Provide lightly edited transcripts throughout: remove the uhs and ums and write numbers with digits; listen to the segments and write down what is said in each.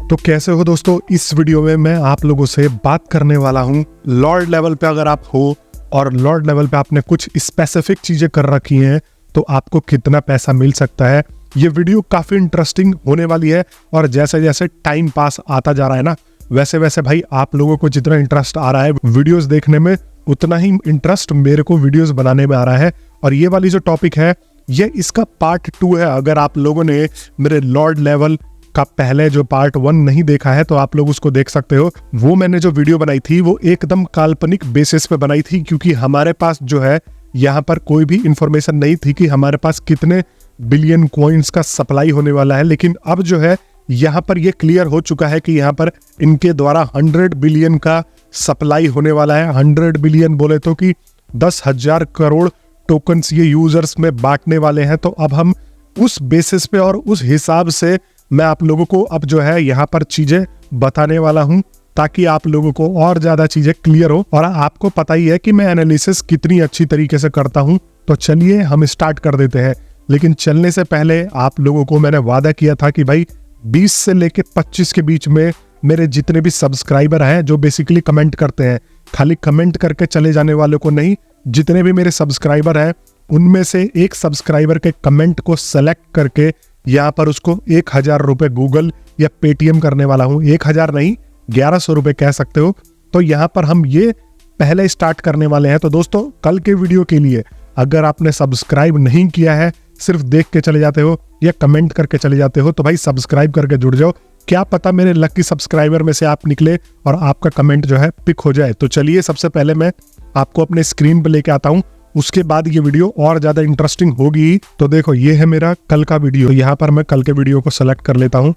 तो कैसे हो दोस्तों, इस वीडियो में मैं आप लोगों से बात करने वाला हूं लॉर्ड लेवल पे अगर आप हो और लॉर्ड लेवल पे आपने कुछ स्पेसिफिक चीजें कर रखी हैं तो आपको कितना पैसा मिल सकता है। ये वीडियो काफी इंटरेस्टिंग होने वाली है और जैसे जैसे टाइम पास आता जा रहा है ना, वैसे वैसे भाई आप लोगों को जितना इंटरेस्ट आ रहा है वीडियोस देखने में, उतना ही इंटरेस्ट मेरे को वीडियोस बनाने में आ रहा है। और ये वाली जो टॉपिक है ये इसका पार्ट 2 है। अगर आप लोगों ने मेरे लॉर्ड लेवल का पहले जो पार्ट 1 नहीं देखा है तो आप लोग उसको देख सकते हो। वो मैंने जो वीडियो बनाई थी वो एकदम काल्पनिक बेसिस पे बनाई थी, क्योंकि हमारे पास जो है यहाँ पर कोई भी इंफॉर्मेशन नहीं थी कि हमारे पास कितने बिलियन कॉइन्स का सप्लाई होने वाला है। लेकिन अब जो है यहाँ पर ये क्लियर हो चुका है कि यहाँ पर इनके द्वारा 100 बिलियन का सप्लाई होने वाला है। 100 बिलियन बोले तो कि 10,000 करोड़ टोकन्स ये यूजर्स में बांटने वाले हैं। तो अब हम उस बेसिस पे और उस हिसाब से मैं आप लोगों को अब जो है यहाँ पर चीजें बताने वाला हूँ, ताकि आप लोगों को और ज्यादा चीजें क्लियर हो। और आपको पता ही है कि मैं एनालिसिस कितनी अच्छी तरीके से करता हूँ। तो चलिए हम स्टार्ट कर देते हैं। लेकिन चलने से पहले आप लोगों को मैंने वादा किया था कि भाई 20 से लेके 25 के बीच में मेरे जितने भी सब्सक्राइबर हैं जो बेसिकली कमेंट करते हैं, खाली कमेंट करके चले जाने वालों को नहीं, जितने भी मेरे सब्सक्राइबर हैं उनमें से एक सब्सक्राइबर के कमेंट को सेलेक्ट करके यहाँ पर उसको 1000 रुपए गूगल या पेटीएम करने वाला हूँ। 1000 नहीं, 1100 रुपए कह सकते हो। तो यहाँ पर हम ये पहले स्टार्ट करने वाले हैं। तो दोस्तों कल के वीडियो के लिए अगर आपने सब्सक्राइब नहीं किया है, सिर्फ देख के चले जाते हो या कमेंट करके चले जाते हो, तो भाई सब्सक्राइब करके जुड़ जाओ। क्या पता मेरे लकी सब्सक्राइबर में से आप निकले और आपका कमेंट जो है पिक हो जाए। तो चलिए सबसे पहले मैं आपको अपने स्क्रीन पे लेके आता हूँ, उसके बाद ये वीडियो और ज्यादा इंटरेस्टिंग होगी। तो देखो ये है मेरा कल का वीडियो। यहाँ पर मैं कल के वीडियो को सेलेक्ट कर लेता हूँ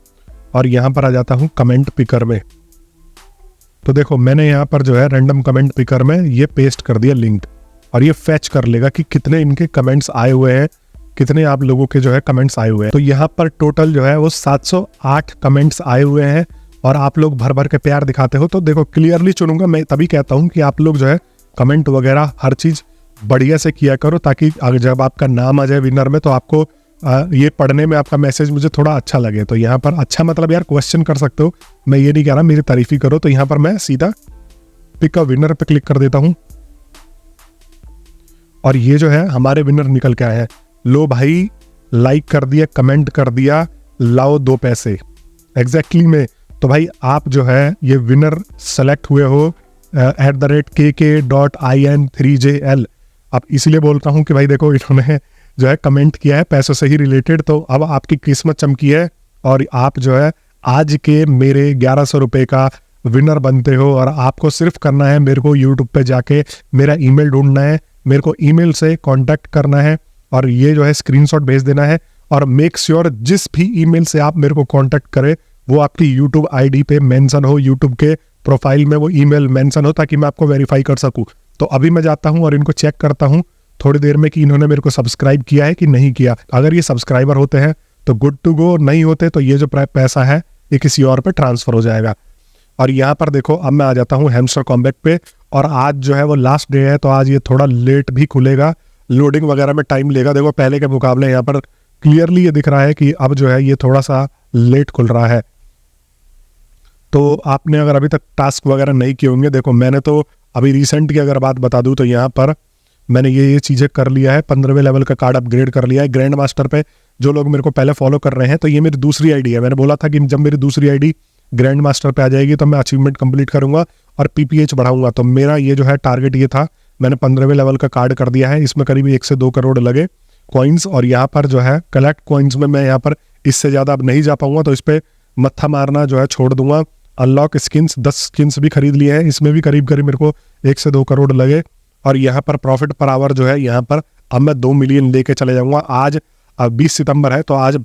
और यहाँ पर आ जाता हूँ कमेंट पिकर में। तो देखो मैंने यहाँ पर जो है रैंडम कमेंट पिकर में ये पेस्ट कर दिया लिंक, और ये फैच कर लेगा कि कितने इनके कमेंट्स आए हुए हैं, कितने आप लोगों के जो है कमेंट्स आए हुए हैं। तो यहाँ पर टोटल जो है वो 708 कमेंट्स आए हुए हैं और आप लोग भर भर के प्यार दिखाते हो। तो देखो क्लियरली चुनूंगा मैं, तभी कहता हूँ कि आप लोग जो है कमेंट वगैरह हर चीज बढ़िया से किया करो, ताकि जब आपका नाम आ जाए विनर में तो आपको ये पढ़ने में आपका मैसेज मुझे थोड़ा अच्छा लगे। तो यहाँ पर अच्छा मतलब यार क्वेश्चन कर सकते हो, मैं ये नहीं कह रहा मेरी तारीफ ही करो। तो यहाँ पर मैं सीधा पिक अ विनर पे क्लिक कर देता हूँ और ये जो है हमारे विनर निकल के आए हैं। लो भाई, लाइक कर दिया, कमेंट कर दिया, लाओ 2 पैसे एग्जैक्टली में। तो भाई आप जो है ये विनर सेलेक्ट हुए हो @kk.in3jl। अब इसलिए बोलता हूँ कि भाई देखो इन्होंने जो है कमेंट किया है पैसों से ही रिलेटेड। तो अब आपकी किस्मत चमकी है और आप जो है आज के मेरे 1100 रुपए का विनर बनते हो। और आपको सिर्फ करना है, मेरे को यूट्यूब पे जाके मेरा ईमेल ढूंढना है, मेरे को ईमेल से कांटेक्ट करना है और ये जो है स्क्रीनशॉट भेज देना है। और मेक श्योर जिस भी ईमेल से आप मेरे को कांटेक्ट करें वो आपकी यूट्यूब आईडी पे मेंशन हो, यूट्यूब के प्रोफाइल में वो ईमेल मेंशन हो, ताकि मैं आपको वेरीफाई कर सकूं। तो अभी मैं जाता हूं और इनको चेक करता हूं थोड़ी देर में कि इन्होंने मेरे को सब्सक्राइब किया है कि नहीं किया। अगर ये सब्सक्राइबर होते हैं तो गुड टू गो, नहीं होते तो ये जो पैसा है ये किसी और पे ट्रांसफर हो जाएगा। और यहाँ पर देखो अब मैं आ जाता हूँ हैमस्टर कॉम्बैट पे, और आज जो है वो लास्ट डे है तो आज ये थोड़ा लेट भी खुलेगा, लोडिंग वगैरह में टाइम लेगा। देखो पहले के मुकाबले यहाँ पर क्लियरली ये दिख रहा है कि अब जो है ये थोड़ा सा लेट खुल रहा है। तो आपने अगर अभी तक टास्क वगैरह नहीं किए होंगे, देखो मैंने तो अभी रिसेंट की अगर बात बता दूं तो यहाँ पर मैंने ये चीजें कर लिया है। 15वें लेवल का कार्ड अपग्रेड कर लिया है ग्रैंड मास्टर पे। जो लोग मेरे को पहले फॉलो कर रहे हैं, तो ये मेरी दूसरी आईडी है। मैंने बोला था कि जब मेरी दूसरी आईडी ग्रैंड मास्टर पे आ जाएगी तो मैं अचीवमेंट कंप्लीट करूंगा और पीपीएच बढ़ाऊंगा। तो मेरा ये जो है टारगेट ये था, मैंने 15वें लेवल का कार्ड कर दिया है। इसमें करीब 1 से 2 करोड़ लगे कॉइन्स। और यहाँ पर जो है कलेक्ट कॉइन्स में मैं यहाँ पर इससे ज्यादा अब नहीं जा पाऊंगा, तो इस पर मत्था मारना जो है छोड़ दूंगा। अनलॉक स्किन्स 10 स्किन्स भी खरीद लिए हैं, इसमें भी करीब करीब मेरे को 1 से 2 करोड़ लगे। और यहाँ पर प्रॉफिट पर आवर जो है यहाँ पर अब मैं 2 मिलियन लेके चले जाऊंगा। आज 20 सितंबर है तो आज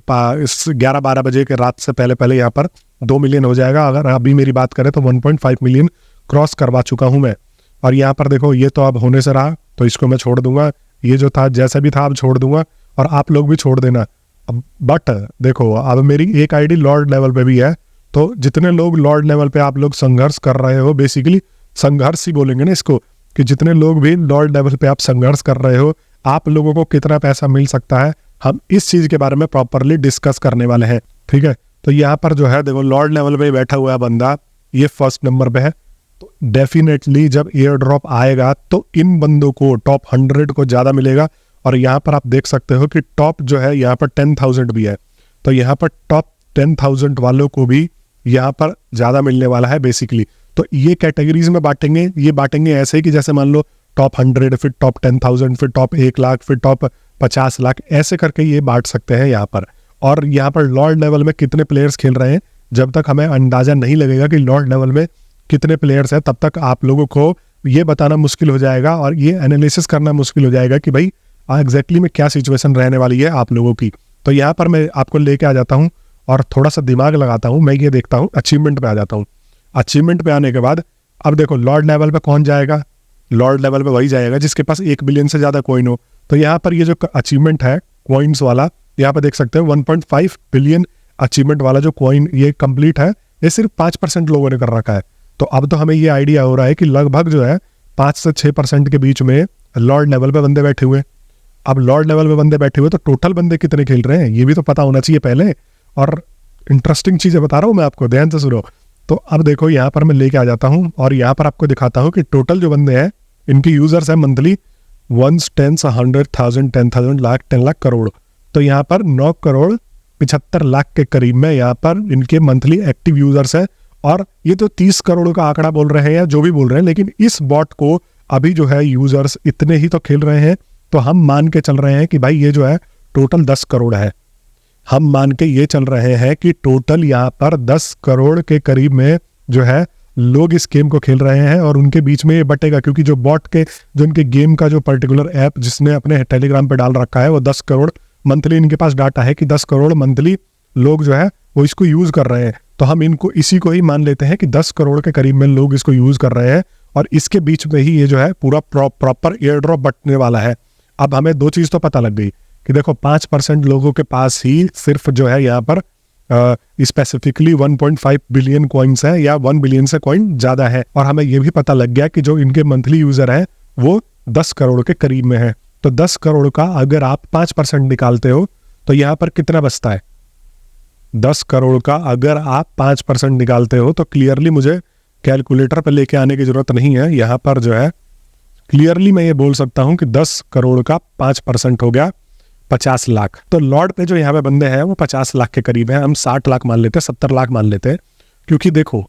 इस 11-12 बजे के रात से पहले पहले यहाँ पर 2 मिलियन हो जाएगा। अगर अभी मेरी बात करें तो 1.5 मिलियन क्रॉस करवा चुका हूँ मैं। और यहाँ पर देखो ये तो अब होने से रहा, तो इसको मैं छोड़ दूंगा। ये जो था जैसा भी था अब छोड़ दूंगा, और आप लोग भी छोड़ देना। बट देखो अब मेरी एक आईडी लॉर्ड लेवल पे भी है, तो जितने लोग लॉर्ड लेवल पे आप लोग संघर्ष कर रहे हो, बेसिकली संघर्ष ही बोलेंगे ना इसको, कि जितने लोग भी लॉर्ड लेवल पे आप संघर्ष कर रहे हो, आप लोगों को कितना पैसा मिल सकता है, हम इस चीज के बारे में प्रॉपरली डिस्कस करने वाले हैं। ठीक है, तो यहाँ पर जो है देखो लॉर्ड लेवल पे बैठा हुआ है बंदा, ये फर्स्ट नंबर पे है। तो डेफिनेटली जब एयर ड्रॉप आएगा तो इन बंदों को टॉप 100 को ज़्यादा मिलेगा। और यहाँ पर आप देख सकते हो कि टॉप जो है यहाँ पर 10,000 भी है, तो यहाँ पर टॉप 10,000 वालों को भी यहाँ पर ज़्यादा मिलने वाला है बेसिकली। तो ये कैटेगरीज में बांटेंगे, ये बांटेंगे ऐसे कि जैसे मान लो टॉप 100, फिर टॉप 10,000, फिर टॉप 1 लाख, फिर टॉप 50 लाख, ऐसे करके ये बांट सकते हैं यहाँ पर। और यहाँ पर लॉर्ड लेवल में कितने प्लेयर्स खेल रहे हैं, जब तक हमें अंदाजा नहीं लगेगा कि लॉर्ड लेवल में कितने प्लेयर्स हैं, तब तक आप लोगों को ये बताना मुश्किल हो जाएगा और ये एनालिसिस करना मुश्किल हो जाएगा कि भाई एग्जैक्टली में क्या सिचुएशन रहने वाली है आप लोगों की। तो यहाँ पर मैं आपको लेके आ जाता हूँ और थोड़ा सा दिमाग लगाता हूँ, मैं ये देखता हूँ, अचीवमेंट पे आ जाता हूँ। अचीवमेंट पे आने के बाद अब देखो लॉर्ड लेवल पे कौन जाएगा, लॉर्ड लेवल पे वही जाएगा जिसके पास 1 बिलियन से ज़्यादा कॉइन हो। तो यहाँ पर ये जो अचीवमेंट है कॉइन्स वाला, यहाँ पर देख सकते हो 1.5 बिलियन अचीवमेंट वाला जो कॉइन ये कंप्लीट है, ये सिर्फ 5% लोगों ने कर रखा है। तो अब तो हमें ये आइडिया हो रहा है कि लगभग जो है 5 से 6% के बीच में लॉर्ड लेवल पे बंदे बैठे हुए हैं। अब लॉर्ड लेवल पे बंदे बैठे हुए तो टोटल बंदे कितने खेल रहे हैं ये भी तो पता होना चाहिए पहले। और इंटरेस्टिंग चीज़ें बता रहा हूँ मैं आपको, ध्यान से सुनो। तो अब देखो यहाँ पर मैं लेके आ जाता हूँ और यहाँ पर आपको दिखाता हूँ कि टोटल जो बंदे हैं इनकी यूजर्स है मंथली 1, 10, 100,000, 10,000, लाख, 10 लाख, करोड़। तो यहाँ पर 9 करोड़ 75 लाख के करीब में यहाँ पर इनके मंथली एक्टिव यूजर्स हैं। और ये तो 30 करोड़ का आंकड़ा बोल रहे हैं या जो भी बोल रहे हैं, लेकिन इस बॉट को अभी जो है यूजर्स इतने ही तो खेल रहे हैं। तो हम मान के चल रहे हैं कि भाई ये जो है टोटल 10 करोड़ है। हम मान के ये चल रहे हैं कि टोटल यहाँ पर 10 करोड़ के करीब में जो है लोग इस गेम को खेल रहे हैं और उनके बीच में ये बटेगा, क्योंकि जो बॉट के जो इनके गेम का जो पर्टिकुलर ऐप जिसने अपने टेलीग्राम पे डाल रखा है वो 10 करोड़ मंथली, इनके पास डाटा है कि 10 करोड़ मंथली लोग जो है वो इसको यूज कर रहे हैं। तो हम इनको इसी को ही मान लेते हैं कि 10 करोड़ के करीब में लोग इसको यूज कर रहे हैं और इसके बीच में ही ये जो है पूरा प्रॉपर एयर ड्रॉप बटने वाला है। अब हमें 2 चीज तो पता लग गई कि देखो 5% लोगों के पास ही सिर्फ जो है यहाँ पर स्पेसिफिकली 1.5 बिलियन कॉइन्स है या 1 बिलियन से कॉइन ज्यादा है। और हमें ये भी पता लग गया कि जो इनके मंथली यूजर है वो 10 करोड़ के करीब में है। तो 10 करोड़ का अगर आप 5% निकालते हो तो यहाँ पर कितना बचता है? 10 करोड़ का अगर आप 5% निकालते हो तो क्लियरली मुझे कैलकुलेटर पर लेके आने की जरूरत नहीं है। यहाँ पर जो है क्लियरली मैं ये बोल सकता हूँ कि 10 करोड़ का 5% हो गया 50 लाख। तो लॉर्ड पे जो यहाँ पे बंदे हैं वो 50 लाख के करीब है। हम 60 लाख मान लेते हैं, 70 लाख मान लेते हैं, क्योंकि देखो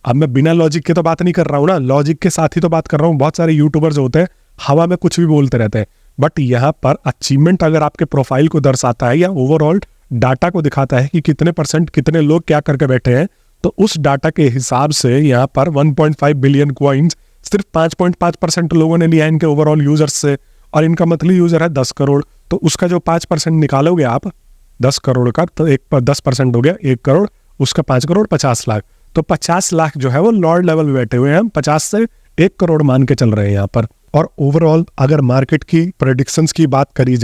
अब मैं बिना लॉजिक के तो बात नहीं कर रहा हूँ ना, लॉजिक के साथ ही तो बात कर रहा हूँ। बहुत सारे यूट्यूबर्स होते हैं हवा में कुछ भी बोलते रहते हैं, बट यहाँ पर अचीवमेंट अगर आपके प्रोफाइल को दर्शाता है या ओवरऑल डाटा को दिखाता है कि कितने % कितने लोग क्या करके बैठे हैं, तो उस डाटा के हिसाब से यहाँ पर 1.5 बिलियन कॉइन्स सिर्फ 5.5% लोगों ने लिया है इनके ओवरऑल यूजर्स से, और इनका मंथली यूजर है 10 करोड़। तो उसका जो 5% निकालोगे आप 10 करोड़ का, तो 10% हो गया 1 करोड़, उसका 5 करोड़ 50 लाख। तो 50 लाख जो है वो लॉर्ड लेवल में बैठे हुए हैं। हम 50 से 1 करोड़ मान के चल रहे हैं यहाँ पर। और ओवरऑल अगर मार्केट की प्रेडिक्शंस की बात करी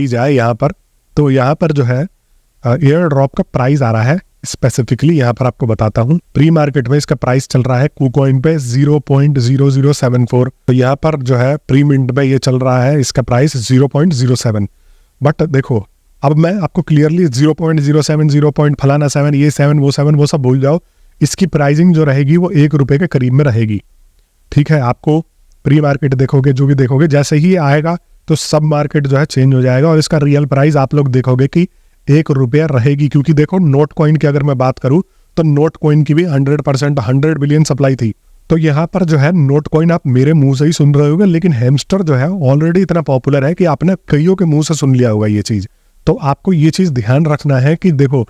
जाए यहाँ पर, तो यहाँ पर जो है एयर ड्रॉप का प्राइस आ रहा है स्पेसिफिकली यहाँ पर आपको बताता हूँ। प्री मार्केट में इसका प्राइस चल रहा है KuCoin पे 0.0074। तो यहाँ पर जो है प्री मिंट में ये चल रहा है इसका प्राइस 0.07। बट देखो अब मैं आपको क्लियरली 0.07 0. फलाना 7 ये 7 वो सब भूल जाओ। इसकी प्राइसिंग जो रहेगी वो 1 रुपये के करीब में रहेगी। ठीक है, आपको प्री मार्केट देखोगे जो भी देखोगे, जैसे ही आएगा तो सब मार्केट जो है चेंज हो जाएगा और इसका रियल प्राइस आप लोग देखोगे कि 1 रुपया रहेगी। क्योंकि देखो नोट कॉइन की अगर मैं बात करूं तो नोट कॉइन की भी 100% 100 बिलियन सप्लाई थी। तो यहाँ पर जो है नोट कॉइन आप मेरे मुंह से ही सुन रहे होगे, लेकिन हैमस्टर जो है ऑलरेडी इतना पॉपुलर है कि आपने कईयों के मुंह से सुन लिया होगा ये चीज। तो आपको ये चीज ध्यान रखना है कि देखो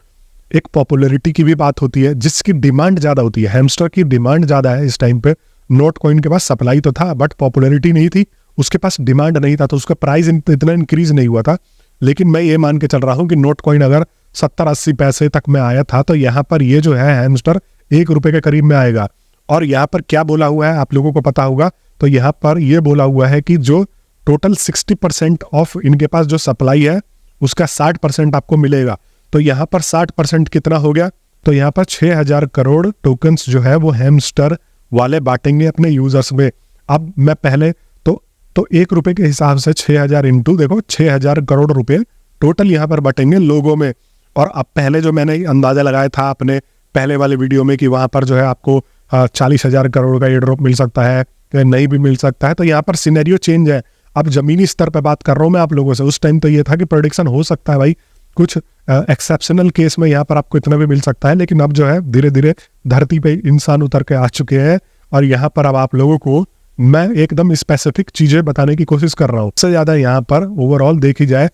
एक पॉपुलरिटी की भी बात होती है जिसकी डिमांड ज्यादा होती है। हैमस्टर की डिमांड ज्यादा है इस टाइम पे। नोट कॉइन के पास सप्लाई तो था बट पॉपुलरिटी नहीं थी, उसके पास डिमांड नहीं था, तो उसका प्राइस इतना इंक्रीज नहीं हुआ था। लेकिन मैं ये मान के चल रहा हूँ कि नोट कॉइन अगर 70-80 पैसे तक में आया था तो यहाँ पर ये जो है हैमस्टर 1 रुपये के करीब में आएगा। और यहाँ पर क्या बोला हुआ है आप लोगों को पता होगा, तो यहाँ पर ये बोला हुआ है कि जो टोटल 60% ऑफ इनके पास जो सप्लाई है उसका 60% आपको मिलेगा। तो यहाँ पर 60% कितना हो गया, तो यहाँ पर 6,000 करोड़ टोकन्स जो है वो हैमस्टर वाले बांटेंगे अपने यूजर्स में। अब मैं पहले तो 1 रुपये के हिसाब से 6,000 इंटू देखो 6,000 करोड़ रुपए टोटल यहाँ पर बटेंगे लोगों में। और अब पहले जो मैंने अंदाजा लगाया था अपने पहले वाले वीडियो में कि वहाँ पर जो है आपको 40,000 करोड़ का एयर ड्रॉप मिल सकता है, नहीं भी मिल सकता है, तो यहाँ पर सिनेरियो चेंज है। अब जमीनी स्तर पर बात कर रहा हूँ मैं आप लोगों से। उस टाइम तो ये था कि प्रेडिक्शन हो सकता है भाई, कुछ एक्सेप्शनल केस में यहाँ पर आपको इतना भी मिल सकता है, लेकिन अब जो है धीरे धीरे धरती पे इंसान उतर के आ चुके हैं और यहाँ पर अब आप लोगों को मैं एकदम स्पेसिफिक चीजें बताने की कोशिश कर रहा हूँ। सबसे ज्यादा यहाँ पर ओवरऑल देखी जाए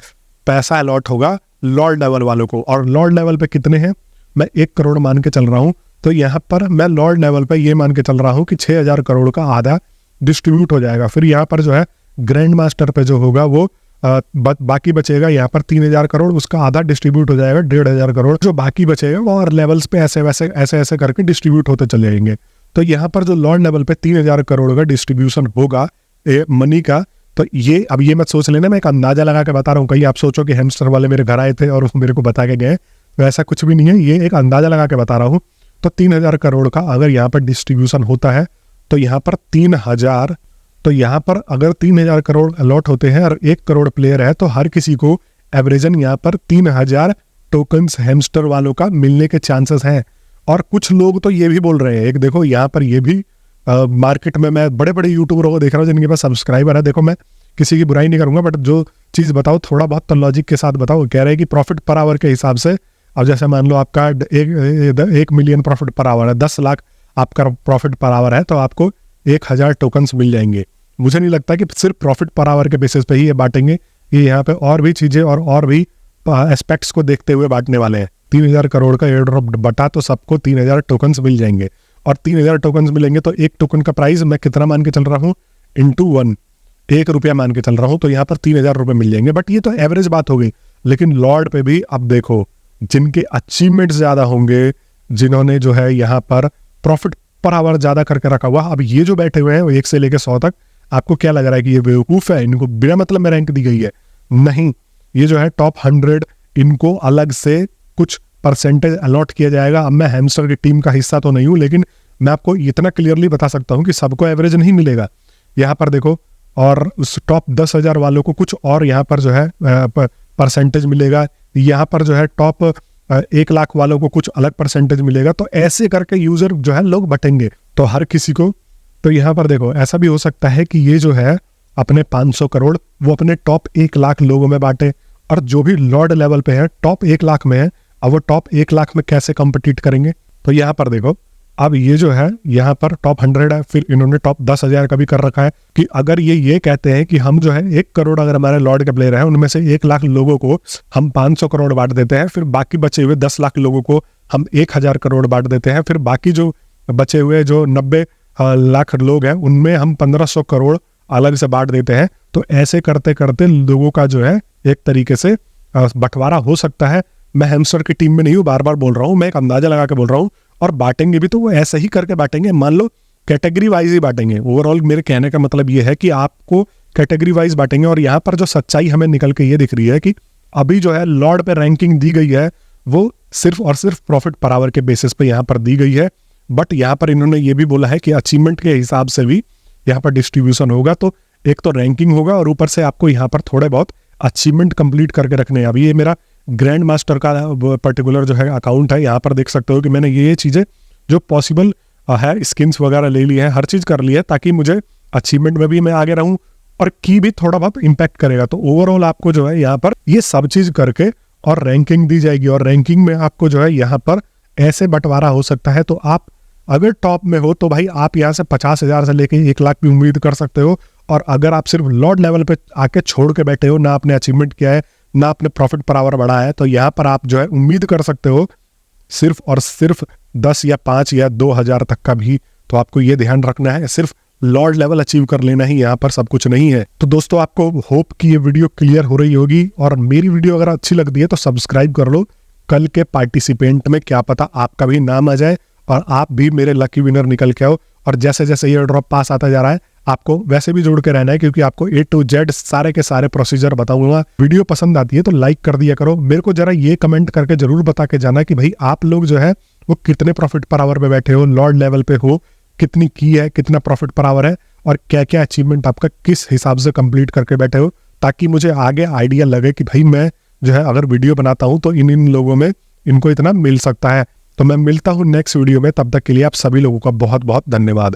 पैसा अलॉट होगा लॉर्ड लेवल वालों को, और लॉर्ड लेवल पे कितने हैं, मैं 1 करोड़ मान के चल रहा हूँ। तो यहाँ पर मैं लॉर्ड लेवल पे ये मान के चल रहा हूँ कि 6,000 करोड़ का आधा डिस्ट्रीब्यूट हो जाएगा। फिर यहाँ पर जो है ग्रैंड मास्टर पे जो होगा वो बाकी बचेगा यहाँ पर 3,000 करोड़, उसका आधा डिस्ट्रीब्यूट हो जाएगा 1,500 करोड़। जो बाकी बचेगा वो और लेवल्स पे ऐसे वैसे ऐसे ऐसे करके डिस्ट्रीब्यूट होते चले जाएंगे। तो यहाँ पर जो लॉर्ड लेवल पे 3,000 करोड़ का डिस्ट्रीब्यूशन होगा मनी का, तो ये अब ये मत सोच लेना मैं एक अंदाजा लगा के बता रहा हूँ, कहीं आप सोचो कि हैमस्टर वाले मेरे घर आए थे और मेरे को बता के गए, तो ऐसा कुछ भी नहीं है, ये एक अंदाजा लगा के बता रहा हूँ। तो 3,000 करोड़ का अगर यहाँ पर डिस्ट्रीब्यूशन होता है तो यहाँ पर 3,000, तो यहाँ पर अगर 3,000 करोड़ अलॉट होते हैं और 1 करोड़ प्लेयर है तो हर किसी को एवरेजन यहाँ पर 3,000 टोकन्स हैमस्टर वालों का मिलने के चांसेस हैं। और कुछ लोग तो ये भी बोल रहे हैं, एक देखो यहाँ पर ये भी मार्केट में मैं बड़े बड़े यूट्यूबरों को देख रहा हूँ जिनके पास सब्सक्राइबर है। देखो मैं किसी की बुराई नहीं करूंगा, बट जो चीज़ बताओ थोड़ा बहुत तो लॉजिक के साथ बताओ। कह रहे हैं कि प्रॉफिट पर आवर के हिसाब से, अब जैसे मान लो आपका 1 मिलियन प्रॉफिट पर आवर है, 10 लाख आपका प्रॉफिट पर आवर है, तो आपको 1,000 टोकन्स मिल जाएंगे। मुझे नहीं लगता कि सिर्फ प्रॉफिट पर आवर के बेसिस पे ही ये बांटेंगे, ये यहाँ पे और भी चीज़ें और भी एस्पेक्ट्स को देखते हुए बांटने वाले हैं। 3,000 करोड़ का एयर ड्रॉप बटा तो सबको 3,000 टोकन्स मिल जाएंगे, और 3,000 टोकन्स मिलेंगे तो एक टोकन का प्राइस मैं कितना मान के चल रहा हूँ, इंटू 1, 1 रुपया मान के चल रहा हूँ, तो यहाँ पर 3,000 रुपये मिल जाएंगे। बट ये तो एवरेज बात हो गई, लेकिन लॉर्ड पे भी अब देखो जिनके अचीवमेंट्स ज़्यादा होंगे, जिन्होंने जो है यहाँ पर प्रॉफिट पर आवर ज़्यादा करके रखा हुआ, अब ये जो बैठे हुए हैं वो 1 से लेकर 100 तक, आपको क्या लग रहा है कि ये बेवकूफ़ है, इनको बिना मतलब में रैंक दी गई है? नहीं, ये जो है टॉप 100 इनको अलग से कुछ परसेंटेज अलॉट किया जाएगा। अब मैं हैमस्टर की टीम का हिस्सा तो नहीं हूँ, लेकिन मैं आपको इतना क्लियरली बता सकता हूँ कि सबको एवरेज नहीं मिलेगा। यहाँ पर देखो, और उस टॉप 10,000 वालों को कुछ और यहाँ पर जो है परसेंटेज मिलेगा, यहाँ पर जो है टॉप 1 लाख वालों को कुछ अलग परसेंटेज मिलेगा। तो ऐसे करके यूजर जो है लोग बटेंगे, तो हर किसी को, तो यहाँ पर देखो ऐसा भी हो सकता है कि ये जो है अपने 500 करोड़ वो अपने टॉप 1 लाख लोगों में बांटे, और जो भी लॉर्ड लेवल पे है टॉप 1 लाख में है, अब वो टॉप 1 लाख में कैसे कम्पिटिट करेंगे? तो यहाँ पर देखो, अब ये जो है यहाँ पर टॉप 100 है, फिर इन्होंने टॉप 10,000 का भी कर रखा है कि अगर ये कहते हैं कि हम जो है 1 करोड़ अगर हमारे लॉर्ड के प्लेयर हैं उनमें से 1 लाख लोगों को हम 500 करोड़ बांट देते हैं, फिर बाकी बचे हुए 10 लाख लोगों को हम 1,000 करोड़ बांट देते हैं, फिर बाकी जो बचे हुए जो 90 लाख लोग हैं उनमें हम 1,500 करोड़ अलग से बांट देते हैं। तो ऐसे करते करते लोगों का जो है एक तरीके से बंटवारा हो सकता है। मैं हैमस्टर की टीम में नहीं हूँ, बार बार बोल रहा हूँ, मैं एक अंदाजा लगा के बोल रहा हूँ, और बांटेंगे भी तो वो ऐसे ही करके बांटेंगे, मान लो कैटेगरी वाइज ही बांटेंगे। ओवरऑल मेरे कहने का मतलब ये है कि आपको कैटेगरी वाइज बांटेंगे। और यहाँ पर जो सच्चाई हमें निकल के ये दिख रही है कि अभी जो है लॉर्ड पे रैंकिंग दी गई है वो सिर्फ और सिर्फ प्रॉफिट पर आवर के बेसिस पे यहाँ पर दी गई है। बट यहाँ पर इन्होंने ये भी बोला है कि अचीवमेंट के हिसाब से भी यहाँ पर डिस्ट्रीब्यूशन होगा, तो एक तो रैंकिंग होगा और ऊपर से आपको यहाँ पर थोड़े बहुत अचीवमेंट कंप्लीट करके रखने हैं। अभी ये मेरा ग्रैंड मास्टर का पर्टिकुलर जो है अकाउंट है, यहाँ पर देख सकते हो कि मैंने ये चीज़ें जो पॉसिबल है, स्किन्स वगैरह ले ली है, हर चीज़ कर ली है, ताकि मुझे अचीवमेंट में भी मैं आगे रहूँ और की भी थोड़ा बहुत इम्पैक्ट करेगा। तो ओवरऑल आपको जो है यहाँ पर ये सब चीज़ करके और रैंकिंग दी जाएगी, और रैंकिंग में आपको जो है यहाँ पर ऐसे बंटवारा हो सकता है। तो आप अगर टॉप में हो तो भाई आप यहाँ से 50,000 से लेके 1 लाख भी उम्मीद कर सकते हो, और अगर आप सिर्फ लॉर्ड लेवल पे आके छोड़ के बैठे हो, ना आपने अचीवमेंट किया है, ना आपने प्रॉफिट पर आवर बढ़ाया है, तो यहाँ पर आप जो है उम्मीद कर सकते हो सिर्फ और सिर्फ 10 या 5 या 2,000 तक का भी। तो आपको ये ध्यान रखना है, सिर्फ लॉर्ड लेवल अचीव कर लेना ही यहाँ पर सब कुछ नहीं है। तो दोस्तों आपको होप कि ये वीडियो क्लियर हो रही होगी, और मेरी वीडियो अगर अच्छी लगती है तो सब्सक्राइब कर लो। कल के पार्टिसिपेंट में क्या पता आपका भी नाम आ जाए और आप भी मेरे लकी विनर निकल के आओ। और जैसे जैसे ये ड्रॉप पास आता जा रहा है आपको वैसे भी जुड़ के रहना है, क्योंकि आपको A to Z सारे के सारे प्रोसीजर बताऊंगा। वीडियो पसंद आती है तो लाइक कर दिया करो। मेरे को जरा ये कमेंट करके जरूर बता के जाना कि भाई आप लोग जो है वो कितने प्रॉफिट पर आवर पे बैठे हो, लॉर्ड लेवल पे हो, कितनी की है, कितना प्रॉफिट पर आवर है, और क्या क्या अचीवमेंट आपका किस हिसाब से कंप्लीट करके बैठे हो, ताकि मुझे आगे आइडिया लगे कि भाई मैं जो है अगर वीडियो बनाता हूँ तो इन लोगों में इनको इतना मिल सकता है। तो मैं मिलता हूँ नेक्स्ट वीडियो में, तब तक के लिए आप सभी लोगों का बहुत बहुत धन्यवाद।